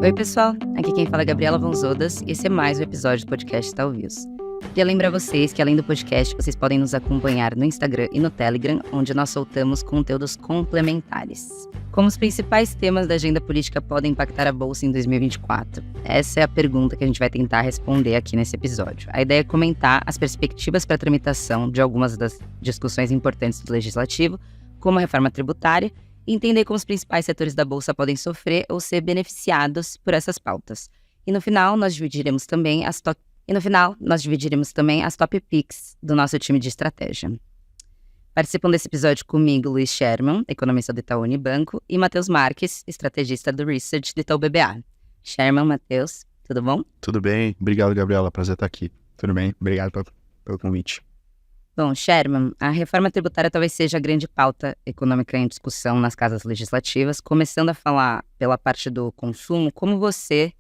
Oi, pessoal. Aqui quem fala é Gabriela Vonzodas e esse é mais um episódio do podcast Talvez. Queria lembrar vocês que, além do podcast, vocês podem nos acompanhar no Instagram e no Telegram, onde nós soltamos conteúdos complementares. Como os principais temas da agenda política podem impactar a Bolsa em 2024? Essa é a pergunta que a gente vai tentar responder aqui nesse episódio. A ideia é comentar as perspectivas para a tramitação de algumas das discussões importantes do Legislativo, como a reforma tributária, e entender como os principais setores da Bolsa podem sofrer ou ser beneficiados por essas pautas. E no final, nós dividiremos também as top picks do nosso time de estratégia. Participam desse episódio comigo Luiz Sherman, economista do Itaú Unibanco, e Matheus Marques, estrategista do Research do Itaú BBA. Sherman, Matheus, tudo bom? Tudo bem. Obrigado, Gabriela. Prazer estar aqui. Tudo bem. Obrigado pelo convite. Bom, Sherman, a reforma tributária talvez seja a grande pauta econômica em discussão nas casas legislativas. Começando a falar pela parte do consumo, como você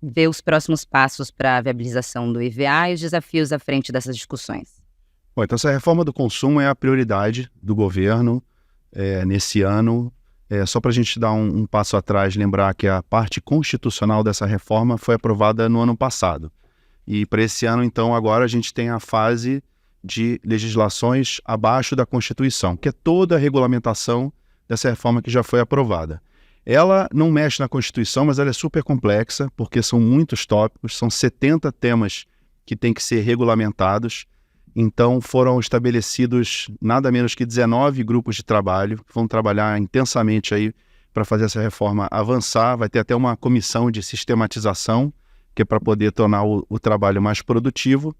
vê os próximos passos para a viabilização do IVA e os desafios à frente dessas discussões? Bom, então essa reforma do consumo é a prioridade do governo nesse ano. Só para a gente dar um passo atrás, lembrar que a parte constitucional dessa reforma foi aprovada no ano passado. E para esse ano, então, agora a gente tem a fase de legislações abaixo da Constituição, que é toda a regulamentação dessa reforma que já foi aprovada. Ela não mexe na Constituição, mas ela é super complexa, porque são muitos tópicos, são 70 temas que têm que ser regulamentados. Então foram estabelecidos nada menos que 19 grupos de trabalho, que vão trabalhar intensamente aí para fazer essa reforma avançar. Vai ter até uma comissão de sistematização, que é para poder tornar o trabalho mais produtivo.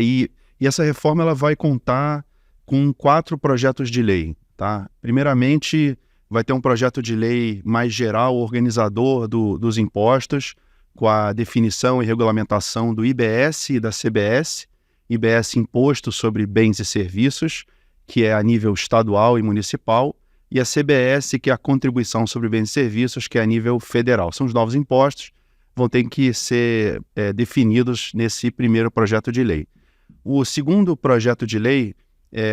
E essa reforma ela vai contar com 4 projetos de lei. Tá? Primeiramente, vai ter um projeto de lei mais geral, organizador dos impostos, com a definição e regulamentação do IBS e da CBS. IBS, Imposto sobre Bens e Serviços, que é a nível estadual e municipal, e a CBS, que é a Contribuição sobre Bens e Serviços, que é a nível federal. São os novos impostos, vão ter que ser definidos nesse primeiro projeto de lei. O segundo projeto de lei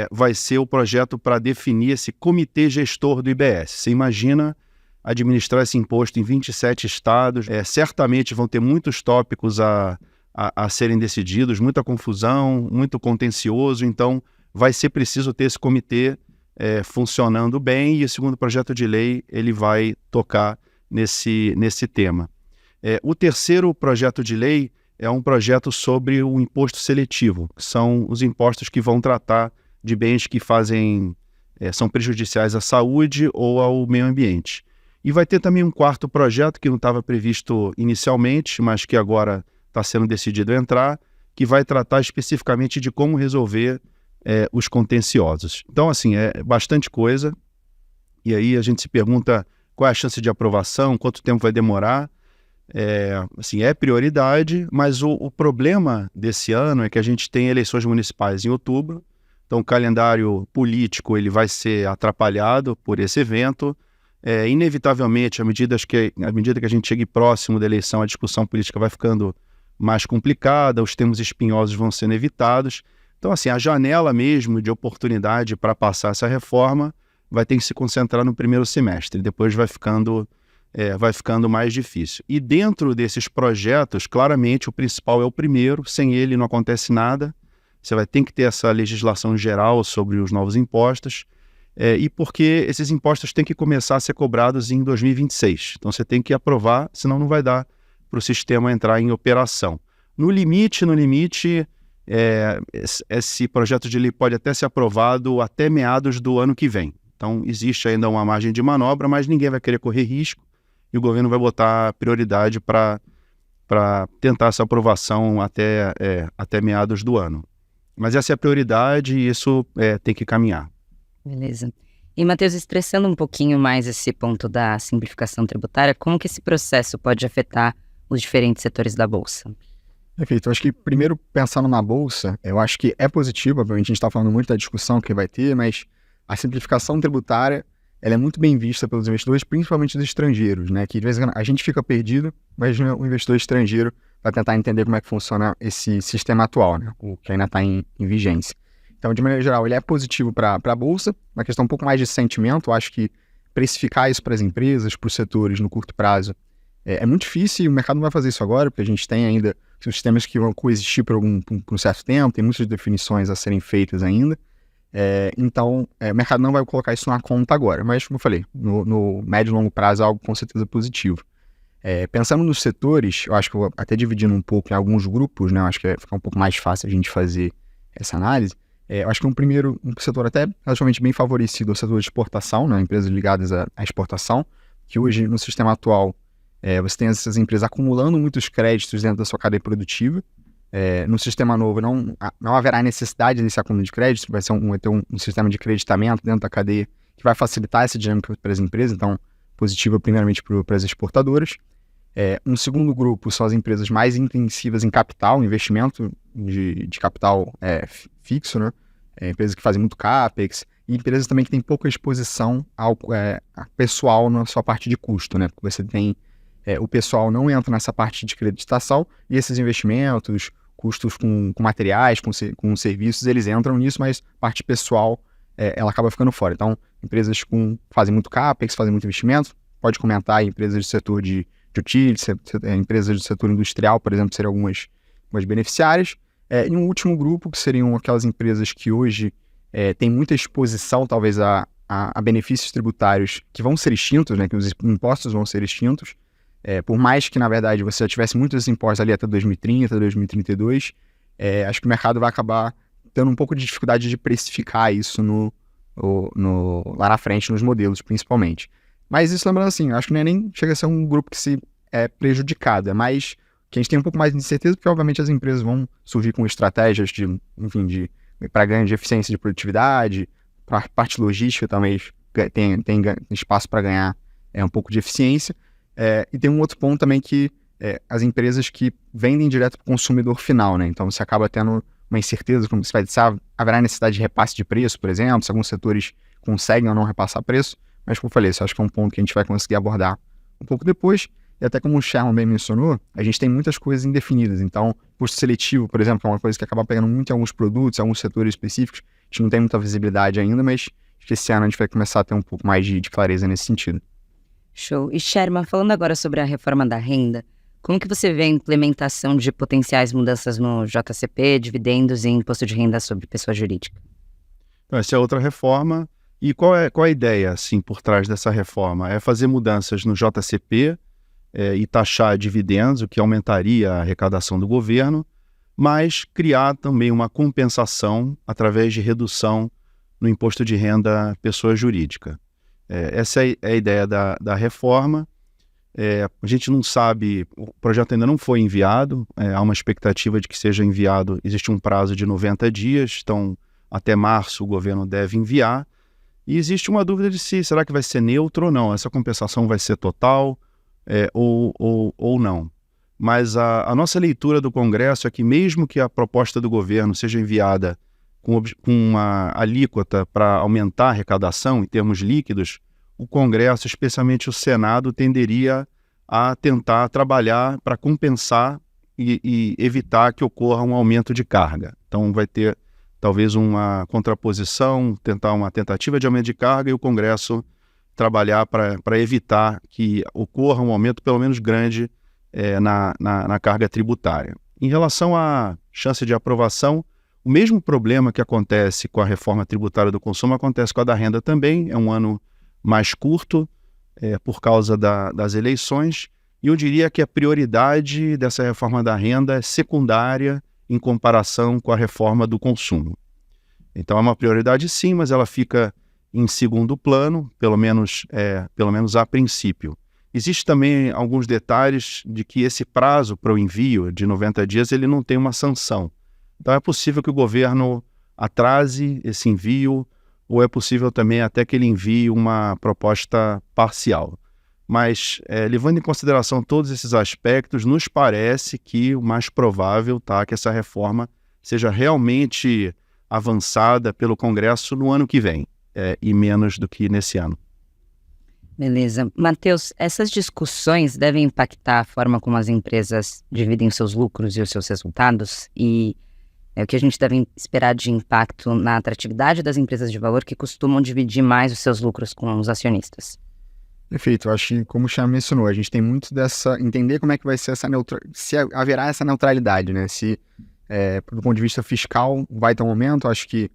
vai ser o projeto para definir esse comitê gestor do IBS. Você imagina administrar esse imposto em 27 estados, certamente vão ter muitos tópicos a serem decididos, muita confusão, muito contencioso, então vai ser preciso ter esse comitê funcionando bem, e o segundo projeto de lei ele vai tocar nesse tema. O terceiro projeto de lei é um projeto sobre o imposto seletivo, que são os impostos que vão tratar de bens que são prejudiciais à saúde ou ao meio ambiente. E vai ter também um quarto projeto que não estava previsto inicialmente, mas que agora está sendo decidido entrar, que vai tratar especificamente de como resolver os contenciosos. Então, assim, é bastante coisa. E aí a gente se pergunta qual é a chance de aprovação, quanto tempo vai demorar. É prioridade, mas o problema desse ano é que a gente tem eleições municipais em outubro, então o calendário político ele vai ser atrapalhado por esse evento. Inevitavelmente, à medida que a gente chegue próximo da eleição, a discussão política vai ficando mais complicada, os temas espinhosos vão sendo evitados. Então, assim, a janela mesmo de oportunidade para passar essa reforma vai ter que se concentrar no primeiro semestre, depois vai ficando mais difícil. E dentro desses projetos, claramente, o principal é o primeiro, sem ele não acontece nada. Você vai ter que ter essa legislação geral sobre os novos impostos, e porque esses impostos têm que começar a ser cobrados em 2026. Então você tem que aprovar, senão não vai dar para o sistema entrar em operação. No limite, esse projeto de lei pode até ser aprovado até meados do ano que vem. Então existe ainda uma margem de manobra, mas ninguém vai querer correr risco, e o governo vai botar prioridade para tentar essa aprovação até meados do ano. Mas essa é a prioridade e isso tem que caminhar. Beleza. E, Matheus, estressando um pouquinho mais esse ponto da simplificação tributária, como que esse processo pode afetar os diferentes setores da Bolsa? Perfeito. Eu acho que, primeiro, pensando na Bolsa, eu acho que é positivo, obviamente a gente está falando muito da discussão que vai ter, mas a simplificação tributária ela é muito bem vista pelos investidores, principalmente dos estrangeiros, né? Que de vez em quando a gente fica perdido, mas o investidor estrangeiro vai tentar entender como é que funciona esse sistema atual, né? O que ainda está em vigência. Então, de maneira geral, ele é positivo para a Bolsa, uma questão um pouco mais de sentimento. Eu acho que precificar isso para as empresas, para os setores no curto prazo, é muito difícil, e o mercado não vai fazer isso agora, porque a gente tem ainda sistemas que vão coexistir por um certo tempo, tem muitas definições a serem feitas ainda. Então, o mercado não vai colocar isso na conta agora, mas, como eu falei, no médio e longo prazo é algo com certeza positivo. Pensando nos setores, eu acho que eu vou até dividindo um pouco em alguns grupos, né? Eu acho que vai ficar um pouco mais fácil a gente fazer essa análise. Eu acho que um setor até relativamente bem favorecido é o setor de exportação, né? Empresas ligadas à exportação, que hoje, no sistema atual, você tem essas empresas acumulando muitos créditos dentro da sua cadeia produtiva. No sistema novo não haverá necessidade desse acúmulo de crédito, vai ter um sistema de creditamento dentro da cadeia que vai facilitar essa dinâmica para as empresas, então positiva primeiramente para as exportadoras. Um segundo grupo são as empresas mais intensivas em capital, investimento de capital fixo, né? Empresas que fazem muito CAPEX, e empresas também que têm pouca exposição ao pessoal na sua parte de custo, né? Porque você tem o pessoal não entra nessa parte de creditação, e esses investimentos, custos com materiais, com serviços, eles entram nisso, mas parte pessoal ela acaba ficando fora. Então, empresas fazem muito CAPEX, fazem muito investimento, pode comentar aí, empresas do setor de utilities, empresas do setor industrial, por exemplo, seriam algumas beneficiárias. E um último grupo, que seriam aquelas empresas que hoje têm muita exposição, talvez, a benefícios tributários que vão ser extintos, né, que os impostos vão ser extintos, por mais que, na verdade, você já tivesse muitos impostos ali até 2030, 2032, acho que o mercado vai acabar tendo um pouco de dificuldade de precificar isso lá na frente, nos modelos, principalmente. Mas isso, lembrando assim, acho que não nem chega a ser um grupo que se é prejudicado, é mais que a gente tem um pouco mais de incerteza, porque, obviamente, as empresas vão surgir com estratégias para ganho de eficiência de produtividade, para a parte logística também tem espaço para ganhar um pouco de eficiência. E tem um outro ponto também que as empresas que vendem direto para o consumidor final, né? Então você acaba tendo uma incerteza, como você vai dizer, haverá necessidade de repasse de preço, por exemplo, se alguns setores conseguem ou não repassar preço, mas como eu falei, isso acho que é um ponto que a gente vai conseguir abordar um pouco depois, e até como o Sherman bem mencionou, a gente tem muitas coisas indefinidas, então custo seletivo, por exemplo, é uma coisa que acaba pegando muito em alguns produtos, em alguns setores específicos, a gente não tem muita visibilidade ainda, mas acho que esse ano a gente vai começar a ter um pouco mais de clareza nesse sentido. Show. E Sherman, falando agora sobre a reforma da renda, como que você vê a implementação de potenciais mudanças no JCP, dividendos e imposto de renda sobre pessoa jurídica? Então, essa é outra reforma. E qual é a ideia, assim, por trás dessa reforma? É fazer mudanças no JCP e taxar dividendos, o que aumentaria a arrecadação do governo, mas criar também uma compensação através de redução no imposto de renda pessoa jurídica. Essa é a ideia da reforma. A gente não sabe, o projeto ainda não foi enviado, há uma expectativa de que seja enviado, existe um prazo de 90 dias, então até março o governo deve enviar, e existe uma dúvida de será que vai ser neutro ou não, essa compensação vai ser total ou não. Mas a nossa leitura do Congresso é que mesmo que a proposta do governo seja enviada com uma alíquota para aumentar a arrecadação em termos líquidos, o Congresso, especialmente o Senado, tenderia a tentar trabalhar para compensar e evitar que ocorra um aumento de carga. Então vai ter talvez uma contraposição, uma tentativa de aumento de carga, e o Congresso trabalhar para evitar que ocorra um aumento pelo menos grande na carga tributária. Em relação à chance de aprovação, o mesmo problema que acontece com a reforma tributária do consumo acontece com a da renda também. É um ano mais curto por causa das eleições, e eu diria que a prioridade dessa reforma da renda é secundária em comparação com a reforma do consumo. Então é uma prioridade sim, mas ela fica em segundo plano, pelo menos a princípio. Existe também alguns detalhes de que esse prazo para o envio de 90 dias ele não tem uma sanção. Então é possível que o governo atrase esse envio, ou é possível também até que ele envie uma proposta parcial. Mas, levando em consideração todos esses aspectos, nos parece que o mais provável que essa reforma seja realmente avançada pelo Congresso no ano que vem, e menos do que nesse ano. Beleza. Matheus, essas discussões devem impactar a forma como as empresas dividem os seus lucros e os seus resultados? E o que a gente deve esperar de impacto na atratividade das empresas de valor que costumam dividir mais os seus lucros com os acionistas? Perfeito, eu acho que, como o Cham mencionou, a gente tem muito dessa, entender como é que vai ser se haverá essa neutralidade, né? Se, do ponto de vista fiscal, vai ter um aumento. Eu acho que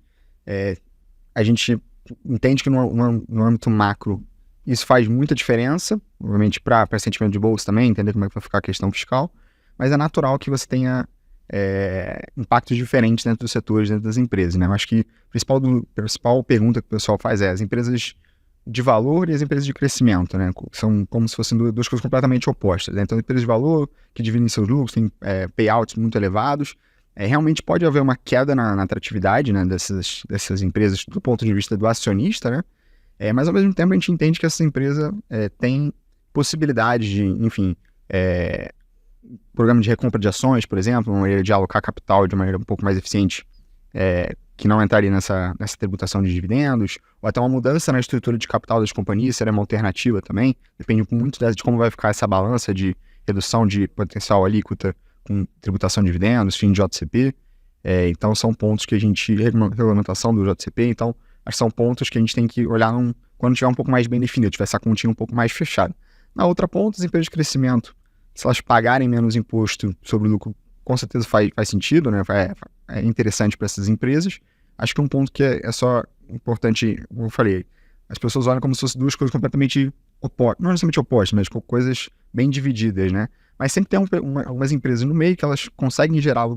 a gente entende que no âmbito macro isso faz muita diferença, obviamente para sentimento de bolsa também, entender como é que vai ficar a questão fiscal, mas é natural que você tenha impactos diferentes dentro dos setores, dentro das empresas, né? Eu acho que a principal pergunta que o pessoal faz as empresas de valor e as empresas de crescimento, né? São como se fossem duas coisas completamente opostas, né? Então, empresas de valor que dividem seus lucros, têm payouts muito elevados, realmente pode haver uma queda na atratividade, né, dessas empresas do ponto de vista do acionista, né? Mas, ao mesmo tempo, a gente entende que essa empresa tem possibilidade de, enfim, programa de recompra de ações, por exemplo, uma maneira de alocar capital de maneira um pouco mais eficiente, que não entraria nessa tributação de dividendos, ou até uma mudança na estrutura de capital das companhias, seria uma alternativa também, depende muito de como vai ficar essa balança de redução de potencial alíquota com tributação de dividendos, fim de JCP, então são pontos que a gente, regulamentação do JCP, então acho que são pontos que a gente tem que olhar quando tiver um pouco mais bem definido, tiver essa continha um pouco mais fechada. Na outra ponta, as empresas de crescimento, se elas pagarem menos imposto sobre o lucro, com certeza faz sentido, né? É interessante para essas empresas. Acho que um ponto que é só importante, como eu falei, as pessoas olham como se fossem duas coisas completamente opostas, não necessariamente opostas, mas coisas bem divididas, né? Mas sempre tem algumas empresas no meio que elas conseguem gerar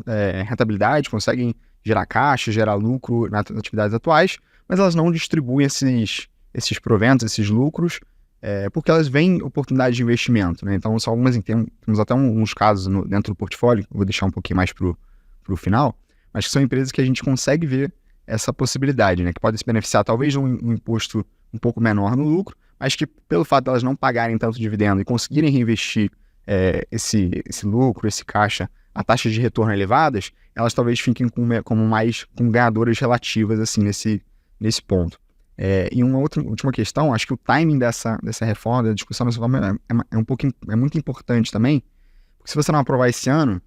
rentabilidade, conseguem gerar caixa, gerar lucro nas atividades atuais, mas elas não distribuem esses proventos, esses lucros, porque elas veem oportunidade de investimento, né? Então, são temos até uns casos dentro do portfólio, vou deixar um pouquinho mais para o final, mas que são empresas que a gente consegue ver essa possibilidade, né? Que podem se beneficiar talvez de um imposto um pouco menor no lucro, mas que pelo fato de elas não pagarem tanto dividendo e conseguirem reinvestir esse lucro, esse caixa, a taxas de retorno elevadas, elas talvez fiquem com ganhadoras relativas assim, nesse ponto. E uma última questão, acho que o timing dessa reforma, da discussão dessa reforma é muito importante também, porque se você não aprovar esse ano,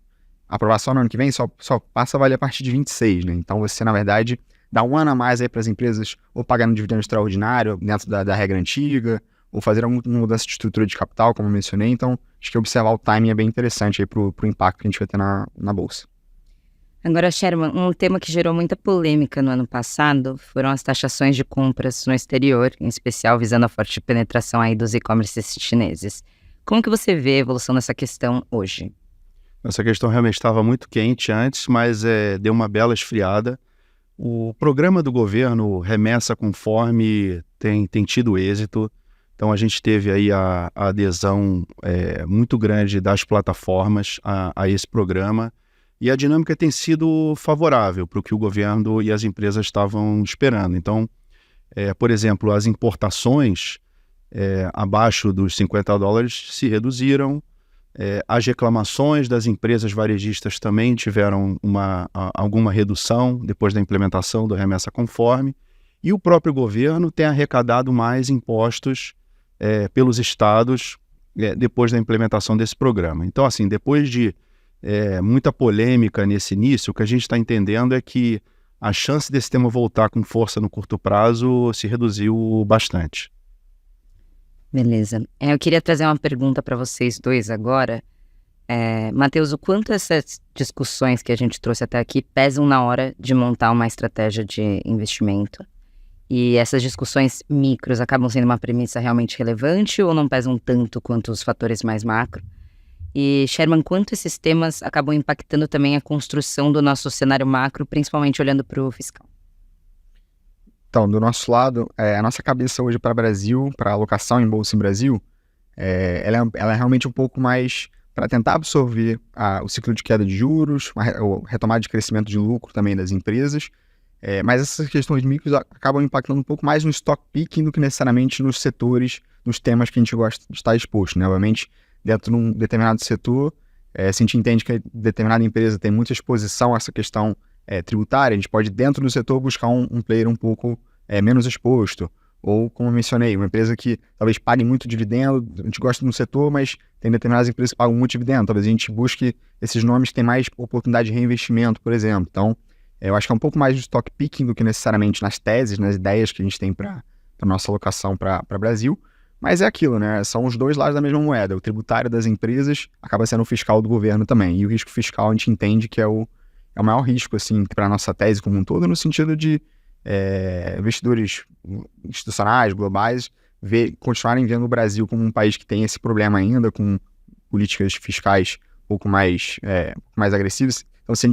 aprovar só no ano que vem, só passa a valer a partir de 26, né? Então você, na verdade, dá um ano a mais aí para as empresas ou pagar no dividendo extraordinário dentro da regra antiga, ou fazer alguma mudança de estrutura de capital, como eu mencionei. Então, acho que observar o timing é bem interessante aí pro impacto que a gente vai ter na Bolsa. Agora, Sherman, um tema que gerou muita polêmica no ano passado foram as taxações de compras no exterior, em especial visando a forte penetração aí dos e-commerces chineses. Como que você vê a evolução dessa questão hoje? Essa questão realmente estava muito quente antes, mas deu uma bela esfriada. O programa do governo Remessa Conforme tem tido êxito. Então, a gente teve aí a adesão muito grande das plataformas a esse programa. E a dinâmica tem sido favorável para o que o governo e as empresas estavam esperando. Então, por exemplo, as importações abaixo dos $50 se reduziram. As reclamações das empresas varejistas também tiveram alguma redução depois da implementação do Remessa Conforme. E o próprio governo tem arrecadado mais impostos pelos estados depois da implementação desse programa. Então, assim, depois de muita polêmica nesse início, o que a gente está entendendo é que a chance desse tema voltar com força no curto prazo se reduziu bastante. Beleza. Eu queria trazer uma pergunta para vocês dois agora. Matheus, o quanto essas discussões que a gente trouxe até aqui pesam na hora de montar uma estratégia de investimento? E essas discussões micros acabam sendo uma premissa realmente relevante ou não pesam tanto quanto os fatores mais macro? E, Sherman, quanto esses temas acabam impactando também a construção do nosso cenário macro, principalmente olhando para o fiscal? Então, do nosso lado, a nossa cabeça hoje para Brasil, para alocação em Bolsa em Brasil, ela é realmente um pouco mais para tentar absorver o ciclo de queda de juros, a retomada de crescimento de lucro também das empresas, mas essas questões micros acabam impactando um pouco mais no stock picking do que necessariamente nos setores, nos temas que a gente gosta de estar exposto, né? Obviamente, dentro de um determinado setor, se a gente entende que determinada empresa tem muita exposição a essa questão tributária, a gente pode, dentro do setor, buscar um player um pouco menos exposto. Ou, como eu mencionei, uma empresa que talvez pague muito dividendo, a gente gosta de um setor, mas tem determinadas empresas que pagam muito dividendo. Talvez a gente busque esses nomes que têm mais oportunidade de reinvestimento, por exemplo. Então, eu acho que é um pouco mais de stock picking do que necessariamente nas teses, nas ideias que a gente tem para a nossa alocação para Brasil. Mas é aquilo, né? São os dois lados da mesma moeda. O tributário das empresas acaba sendo o fiscal do governo também. E o risco fiscal a gente entende que é o maior risco, assim, para a nossa tese como um todo, no sentido de investidores institucionais, globais, continuarem vendo o Brasil como um país que tem esse problema ainda, com políticas fiscais um pouco mais agressivas. Então, se a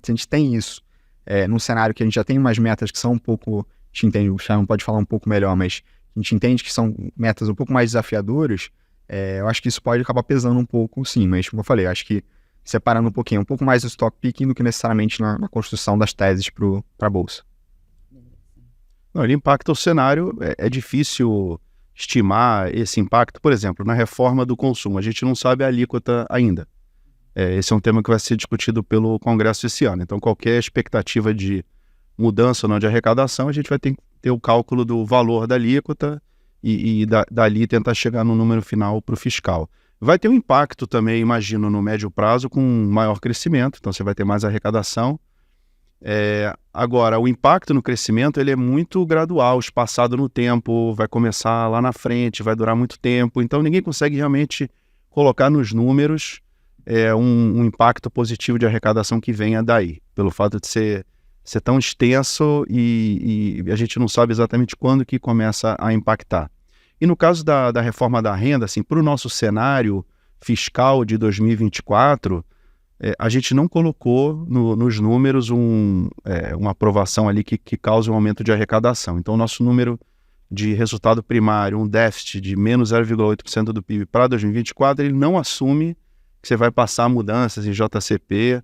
gente tem isso, num cenário que a gente já tem umas metas que são um pouco, a gente entende, o Chão pode falar um pouco melhor, mas a gente entende que são metas um pouco mais desafiadoras, eu acho que isso pode acabar pesando um pouco, sim, mas como eu falei, eu acho que separando um pouco mais do stock picking do que necessariamente na construção das teses para a Bolsa. Não, ele impacta o cenário, é difícil estimar esse impacto, por exemplo, na reforma do consumo, a gente não sabe a alíquota ainda. Esse é um tema que vai ser discutido pelo Congresso esse ano, então qualquer expectativa de mudança ou não de arrecadação, a gente vai ter que ter o cálculo do valor da alíquota e dali tentar chegar no número final para o fiscal. Vai ter um impacto também, imagino, no médio prazo com maior crescimento, então você vai ter mais arrecadação. Agora, o impacto no crescimento ele é muito gradual, espaçado no tempo, vai começar lá na frente, vai durar muito tempo, então ninguém consegue realmente colocar nos números um impacto positivo de arrecadação que venha daí, pelo fato de ser tão extenso e a gente não sabe exatamente quando que começa a impactar. E no caso da reforma da renda, assim, para o nosso cenário fiscal de 2024, a gente não colocou nos números uma aprovação ali que cause um aumento de arrecadação. Então, o nosso número de resultado primário, um déficit de menos 0,8% do PIB para 2024, ele não assume que você vai passar mudanças em JCP,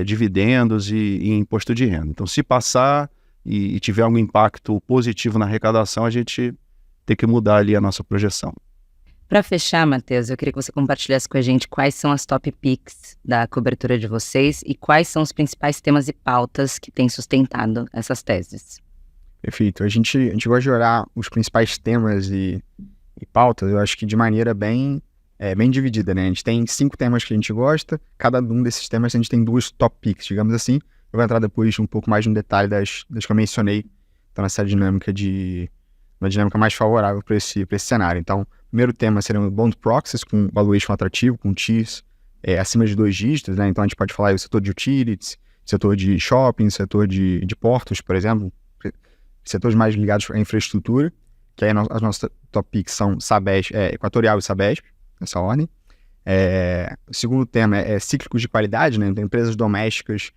dividendos e imposto de renda. Então, se passar e tiver algum impacto positivo na arrecadação, a gente tem que mudar ali a nossa projeção. Para fechar, Matheus, eu queria que você compartilhasse com a gente quais são as top picks da cobertura de vocês e quais são os principais temas e pautas que têm sustentado essas teses. Perfeito. A gente gosta de olhar os principais temas e pautas, eu acho que de maneira bem dividida, né? A gente tem 5 temas que a gente gosta, cada um desses temas a gente tem 2 top picks, digamos assim. Eu vou entrar depois um pouco mais no detalhe das que eu mencionei, então nessa dinâmica uma dinâmica mais favorável para esse cenário. Então, o primeiro tema seriam bond proxies com valuation atrativo, com TIRs acima de 2 dígitos, né? Então a gente pode falar do setor de utilities, setor de shopping, setor de portos, por exemplo, setores mais ligados à infraestrutura, que aí as nossas top picks são Sabesp, Equatorial e Sabesp, nessa ordem. O segundo tema é cíclicos de qualidade, né? Então, empresas domésticas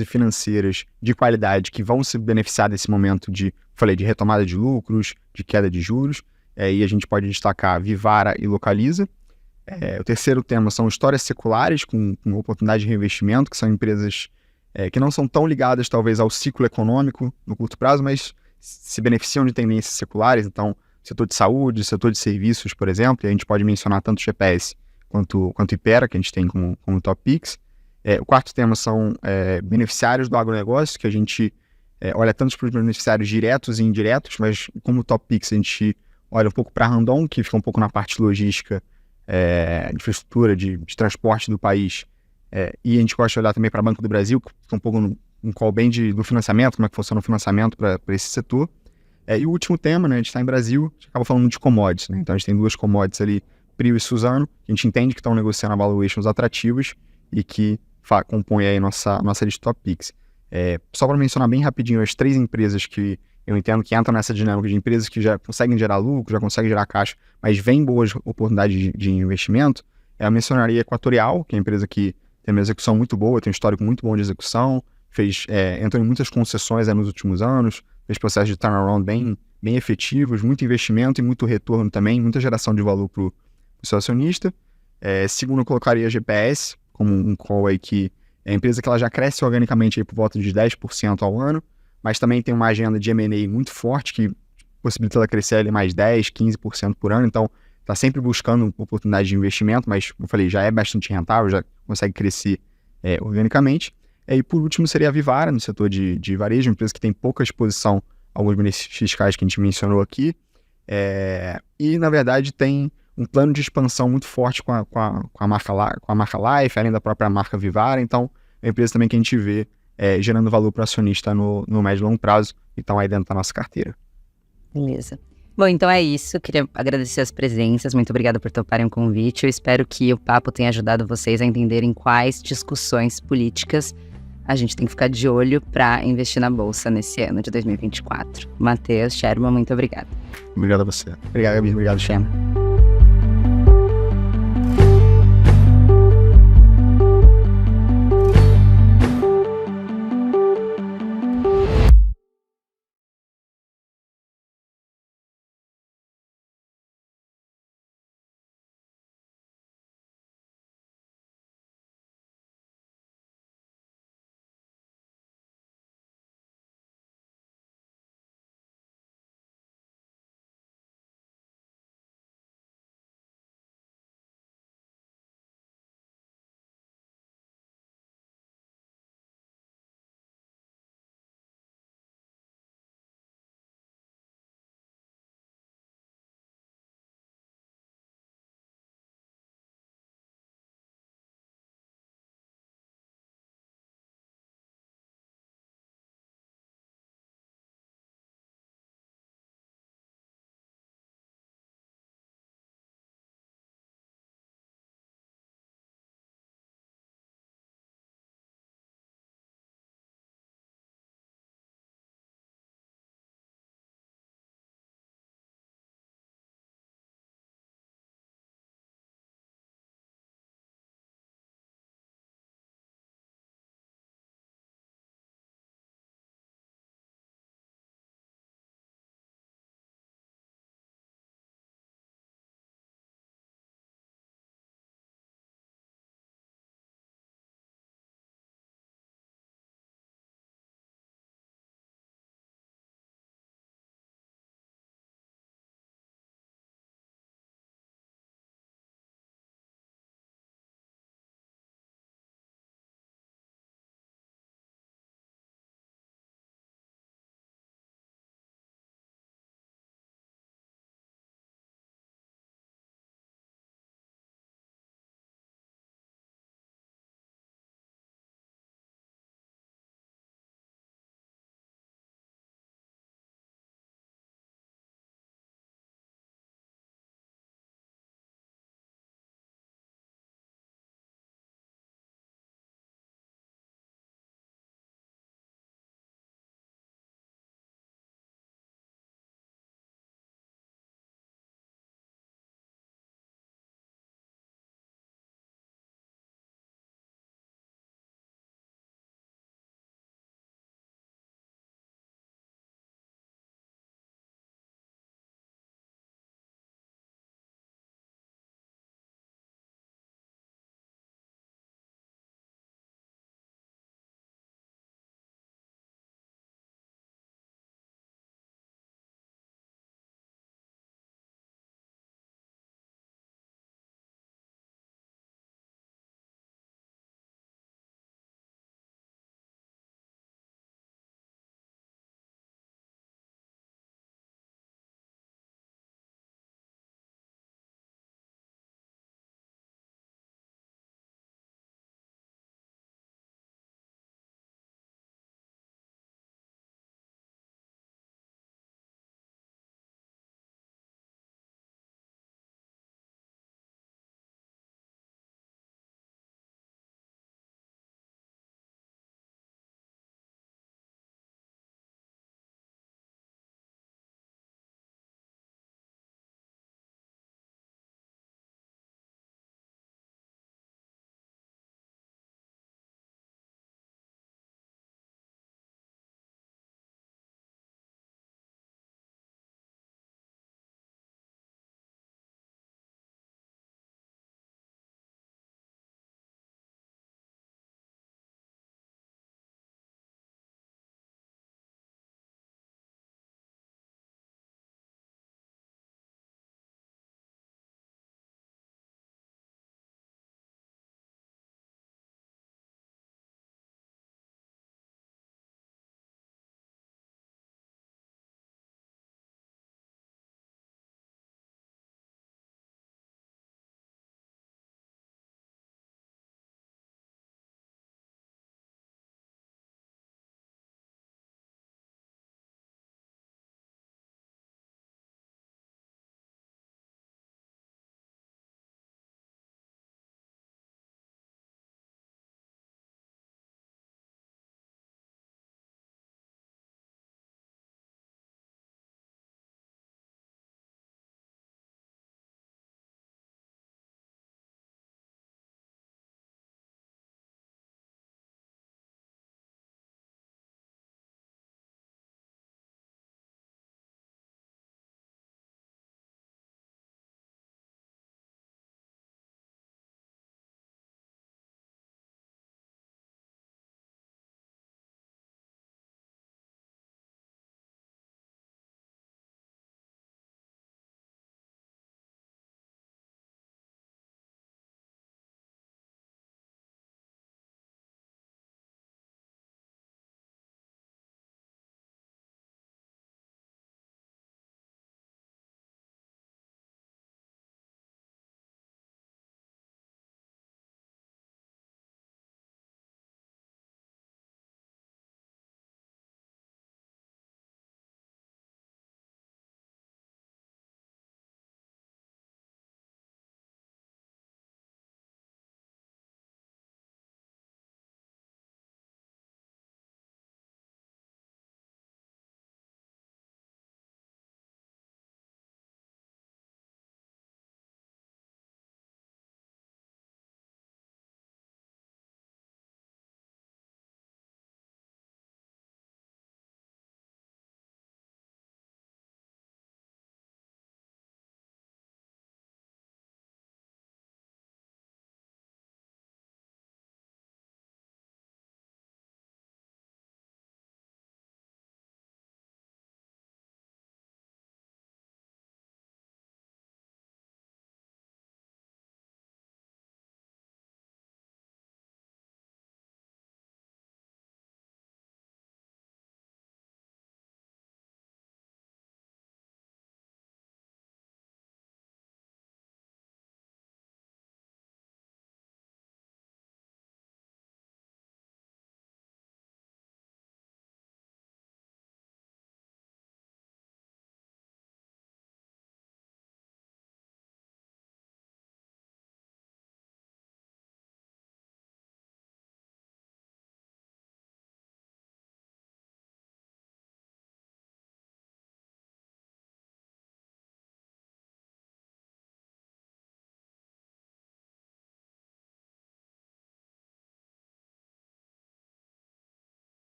e financeiras de qualidade que vão se beneficiar desse momento de retomada de lucros, de queda de juros, e a gente pode destacar Vivara e Localiza. O terceiro tema são histórias seculares com oportunidade de reinvestimento, que são empresas que não são tão ligadas talvez ao ciclo econômico no curto prazo, mas se beneficiam de tendências seculares, então setor de saúde, setor de serviços, por exemplo, e a gente pode mencionar tanto o GPS quanto Ipera, que a gente tem como top picks. O quarto tema são beneficiários do agronegócio, que a gente olha tanto para os beneficiários diretos e indiretos, mas como top picks a gente olha um pouco para a Randon, que fica um pouco na parte logística, infraestrutura de transporte do país, e a gente gosta de olhar também para Banco do Brasil, que fica um pouco no call bem do financiamento, como é que funciona o financiamento para esse setor. E o último tema, né, a gente está em Brasil, a gente acaba falando de commodities, né? Então a gente tem 2 commodities ali, Prio e Suzano, que a gente entende que estão negociando valuations atrativos e que compõem aí nossa lista de top picks. Só para mencionar bem rapidinho as 3 empresas que eu entendo que entram nessa dinâmica de empresas que já conseguem gerar lucro, já conseguem gerar caixa, mas vem boas oportunidades de investimento, eu mencionaria Equatorial, que é uma empresa que tem uma execução muito boa, tem um histórico muito bom de execução, entrou em muitas concessões nos últimos anos, fez processos de turnaround bem efetivos, muito investimento e muito retorno também, muita geração de valor para o seu acionista. Segundo, eu colocaria a GPS como um call aí que é a empresa que ela já cresce organicamente aí por volta de 10% ao ano, mas também tem uma agenda de M&A muito forte que possibilita ela crescer ali mais 10%, 15% por ano, então está sempre buscando oportunidade de investimento, mas, como eu falei, já é bastante rentável, já consegue crescer organicamente. E por último seria a Vivara, no setor de varejo, uma empresa que tem pouca exposição a alguns benefícios fiscais que a gente mencionou aqui, e na verdade tem um plano de expansão muito forte com a marca Life, além da própria marca Vivara, então é uma empresa também que a gente vê gerando valor para o acionista no médio e longo prazo, então aí dentro da nossa carteira. Beleza. Bom, então é isso. Queria agradecer as presenças. Muito obrigada por toparem o convite. Eu espero que o papo tenha ajudado vocês a entenderem quais discussões políticas a gente tem que ficar de olho para investir na Bolsa nesse ano de 2024. Matheus, Sherman, muito obrigada. Obrigado a você. Obrigado, Gabi. Obrigado, Sherman.